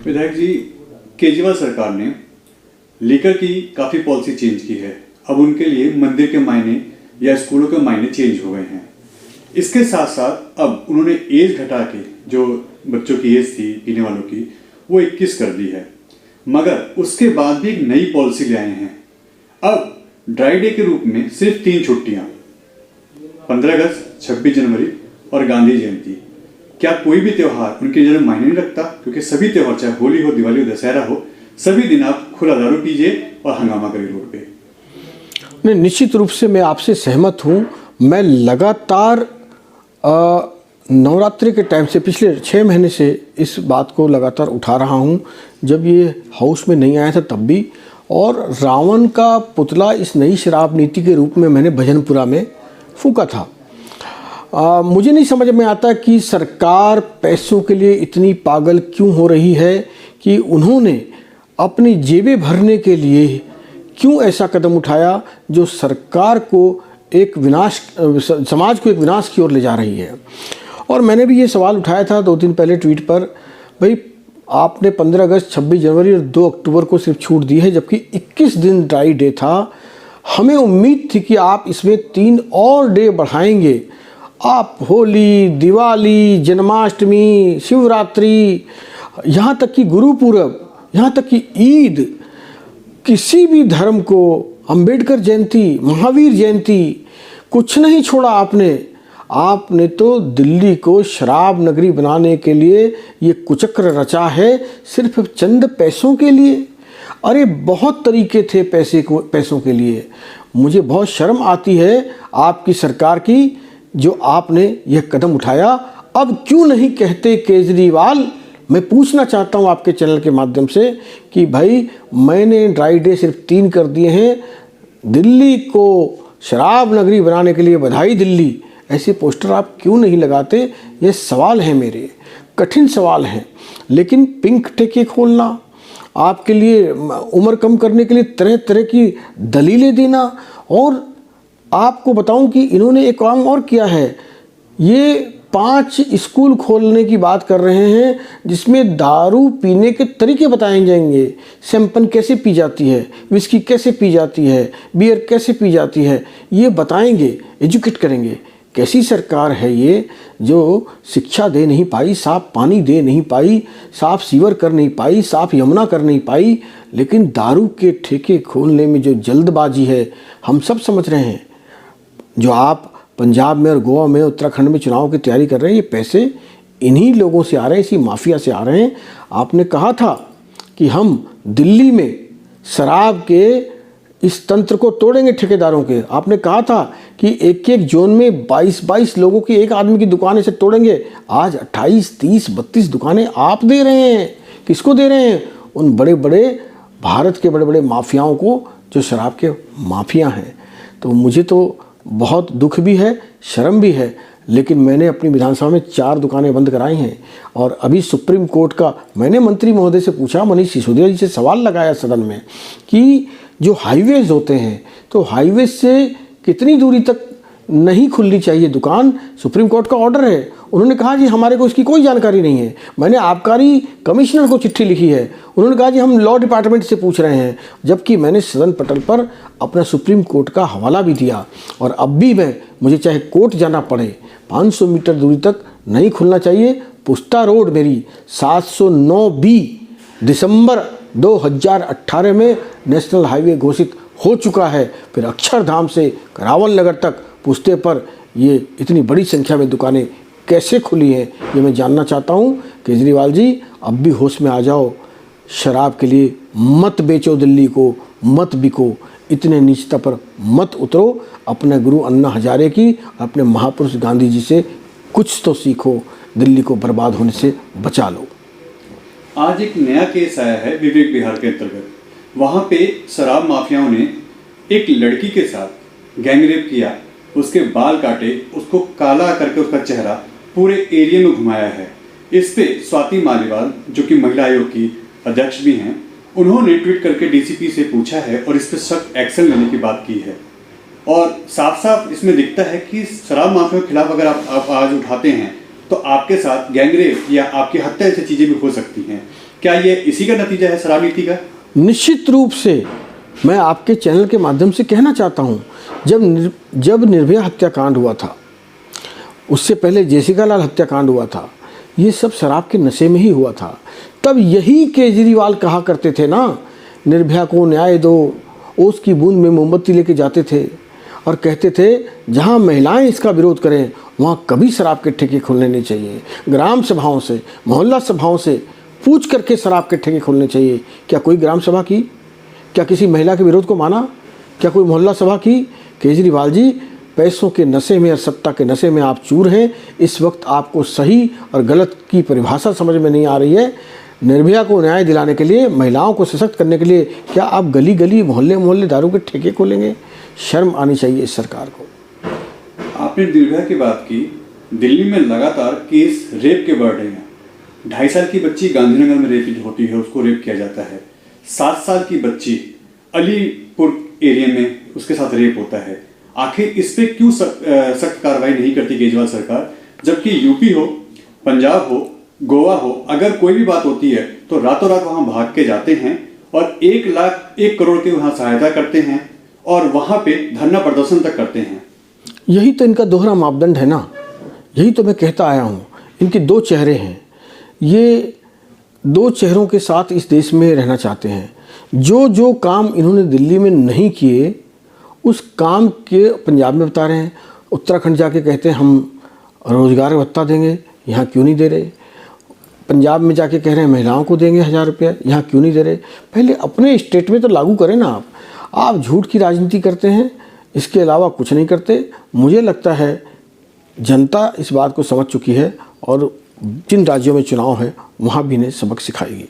विधायक जी, केजरीवाल सरकार ने लीकर की काफ़ी पॉलिसी चेंज की है। अब उनके लिए मंदिर के मायने या स्कूलों के मायने चेंज हो गए हैं। इसके साथ साथ अब उन्होंने एज घटा के, जो बच्चों की एज थी पीने वालों की, वो 21 कर दी है। मगर उसके बाद भी एक नई पॉलिसी ले आए हैं। अब ड्राई डे के रूप में सिर्फ 3 छुट्टियां, 15 अगस्त, 26 जनवरी और गांधी जयंती। क्या कोई भी त्यौहार उनके जन्म मायने नहीं रखता? क्योंकि सभी त्यौहार, चाहे होली हो, दिवाली हो, दशहरा हो, सभी दिन आप खुला दारू पीजिए और हंगामा करिए रोड पे। नहीं, निश्चित रूप से मैं आपसे सहमत हूँ। मैं लगातार नवरात्रि के टाइम से पिछले 6 महीने से इस बात को लगातार उठा रहा हूँ। जब ये हाउस में नहीं आया था तब भी, और रावण का पुतला इस नई शराब नीति के रूप में मैंने भजनपुरा में फूंका था। मुझे नहीं समझ में आता कि सरकार पैसों के लिए इतनी पागल क्यों हो रही है कि उन्होंने अपनी जेबें भरने के लिए क्यों ऐसा कदम उठाया जो सरकार को एक विनाश, समाज को एक विनाश की ओर ले जा रही है। और मैंने भी ये सवाल उठाया था 2 दिन पहले ट्वीट पर, भाई आपने 15 अगस्त, 26 जनवरी और 2 अक्टूबर को सिर्फ छूट दी है, जबकि 21 दिन ड्राई डे था। हमें उम्मीद थी कि आप इसमें 3 और डे बढ़ाएंगे। आप होली, दिवाली, जन्माष्टमी, शिवरात्रि, यहाँ तक कि गुरुपुरब, यहाँ तक कि ईद, किसी भी धर्म को, अंबेडकर जयंती, महावीर जयंती, कुछ नहीं छोड़ा आपने तो दिल्ली को शराब नगरी बनाने के लिए ये कुचक्र रचा है, सिर्फ चंद पैसों के लिए। अरे बहुत तरीके थे पैसों के लिए। मुझे बहुत शर्म आती है आपकी सरकार की, जो आपने यह कदम उठाया। अब क्यों नहीं कहते केजरीवाल, मैं पूछना चाहता हूं आपके चैनल के माध्यम से कि भाई मैंने ड्राई डे सिर्फ 3 कर दिए हैं, दिल्ली को शराब नगरी बनाने के लिए बधाई दिल्ली, ऐसे पोस्टर आप क्यों नहीं लगाते? ये सवाल है मेरे, कठिन सवाल हैं। लेकिन पिंक ठेके खोलना, आपके लिए उम्र कम करने के लिए तरह तरह की दलीलें देना, और आपको बताऊं कि इन्होंने एक काम और किया है। ये 5 स्कूल खोलने की बात कर रहे हैं जिसमें दारू पीने के तरीके बताए जाएंगे। शैंपेन कैसे पी जाती है, विस्की कैसे पी जाती है, बियर कैसे पी जाती है, ये बताएंगे, एजुकेट करेंगे। कैसी सरकार है ये जो शिक्षा दे नहीं पाई, साफ पानी दे नहीं पाई, साफ सीवर कर नहीं पाई, साफ यमुना कर नहीं पाई, लेकिन दारू के ठेके खोलने में जो जल्दबाजी है हम सब समझ रहे हैं। जो आप पंजाब में और गोवा में, उत्तराखंड में चुनाव की तैयारी कर रहे हैं, ये पैसे इन्हीं लोगों से आ रहे हैं, इसी माफिया से आ रहे हैं। आपने कहा था कि हम दिल्ली में शराब के इस तंत्र को तोड़ेंगे, ठेकेदारों के। आपने कहा था कि एक एक जोन में 22 लोगों की, एक आदमी की दुकान से तोड़ेंगे। आज 28, 30, 32 दुकानें आप दे रहे हैं। किसको दे रहे हैं? उन बड़े बड़े भारत के बड़े बड़े माफियाओं को, जो शराब के माफिया हैं। तो मुझे तो बहुत दुख भी है, शर्म भी है, लेकिन मैंने अपनी विधानसभा में 4 दुकानें बंद कराई हैं। और अभी सुप्रीम कोर्ट का मैंने मंत्री महोदय से पूछा, मनीष सिसोदिया जी से सवाल लगाया सदन में कि जो हाईवेज होते हैं, तो हाईवेज से कितनी दूरी तक नहीं खुलनी चाहिए दुकान? सुप्रीम कोर्ट का ऑर्डर है। उन्होंने कहा जी हमारे को इसकी कोई जानकारी नहीं है। मैंने आबकारी कमिश्नर को चिट्ठी लिखी है, उन्होंने कहा जी हम लॉ डिपार्टमेंट से पूछ रहे हैं। जबकि मैंने सदन पटल पर अपना सुप्रीम कोर्ट का हवाला भी दिया, और अब भी मुझे चाहे कोर्ट जाना पड़े, 500 मीटर दूरी तक नहीं खुलना चाहिए। पुस्ता रोड मेरी 709B दिसंबर 2018 में नेशनल हाईवे घोषित हो चुका है। फिर अक्षरधाम से करावल नगर तक पुस्ते पर ये इतनी बड़ी संख्या में दुकानें कैसे खुली हैं, ये मैं जानना चाहता हूँ। केजरीवाल जी, अब भी होश में आ जाओ। शराब के लिए मत बेचो दिल्ली को, मत बिको, इतने नीचता पर मत उतरो। अपने गुरु अन्ना हजारे की, अपने महापुरुष गांधी जी से कुछ तो सीखो, दिल्ली को बर्बाद होने से बचा लो। आज एक नया केस आया है विवेक विहार के अंतर्गत। वहाँ पे शराब माफियाओं ने एक लड़की के साथ गैंगरेप किया, उसके बाल काटे, उसको काला करके उसका चेहरा पूरे एरिया में घुमाया है। इस पे स्वाति मालीवाल, जो कि महिला आयोग की अध्यक्ष भी हैं, उन्होंने ट्वीट करके डीसीपी से पूछा है और इस पर सख्त एक्शन लेने की बात की है। और साफ साफ इसमें दिखता है कि शराब माफिया के खिलाफ अगर आप आवाज उठाते हैं तो आपके साथ गैंगरेप या आपकी हत्या जैसी चीज़ें भी हो सकती हैं। क्या ये इसी का नतीजा है शराब नीति का? निश्चित रूप से मैं आपके चैनल के माध्यम से कहना चाहता हूँ, जब निर्भया हत्याकांड हुआ था, उससे पहले जेसिका लाल हत्याकांड हुआ था, ये सब शराब के नशे में ही हुआ था। तब यही केजरीवाल कहा करते थे ना, निर्भया को न्याय दो, ओस की बूंद में मोमबत्ती लेके जाते थे और कहते थे जहाँ महिलाएं इसका विरोध करें वहाँ कभी शराब के ठेके खोलने नहीं चाहिए। ग्राम सभाओं से, मोहल्ला सभाओं से पूछ करके शराब के ठेके खोलने चाहिए। क्या कोई ग्राम सभा की? क्या किसी महिला के विरोध को माना? क्या कोई मोहल्ला सभा की? केजरीवाल जी, पैसों के नशे में और सत्ता के नशे में आप चूर हैं। इस वक्त आपको सही और गलत की परिभाषा समझ में नहीं आ रही है। निर्भया को न्याय दिलाने के लिए, महिलाओं को सशक्त करने के लिए क्या आप गली गली, मोहल्ले मोहल्ले दारू के ठेके खोलेंगे? शर्म आनी चाहिए इस सरकार को। आपने निर्भया की बात की। दिल्ली में लगातार केस रेप के बढ़ रहे हैं। 2.5 साल की बच्ची गांधीनगर में रेप होती है, उसको रेप किया जाता है। 7 साल की बच्ची अलीपुर एरिया में उसके साथ रेप होता है। आखिर इस पे क्यों सख्त कार्रवाई नहीं करती केजरीवाल सरकार? जबकि यूपी हो, पंजाब हो, गोवा हो, अगर कोई भी बात होती है तो रातों रात वहां भाग के जाते हैं और 1 करोड़ की वहां सहायता करते हैं और वहां पे धरना प्रदर्शन तक करते हैं। यही तो इनका दोहरा मापदंड है ना। यही तो मैं कहता आया हूँ, इनके 2 चेहरे हैं। ये 2 चेहरों के साथ इस देश में रहना चाहते हैं। जो काम इन्होंने दिल्ली में नहीं किए, उस काम के पंजाब में बता रहे हैं। उत्तराखंड जाके कहते हैं हम रोज़गार भत्ता देंगे, यहाँ क्यों नहीं दे रहे? पंजाब में जाके कह रहे हैं महिलाओं को देंगे 1000 रुपये, यहाँ क्यों नहीं दे रहे? पहले अपने स्टेट में तो लागू करें ना। आप झूठ की राजनीति करते हैं, इसके अलावा कुछ नहीं करते। मुझे लगता है जनता इस बात को समझ चुकी है और जिन राज्यों में चुनाव है वहाँ भी इन्हें सबक सिखाएगी।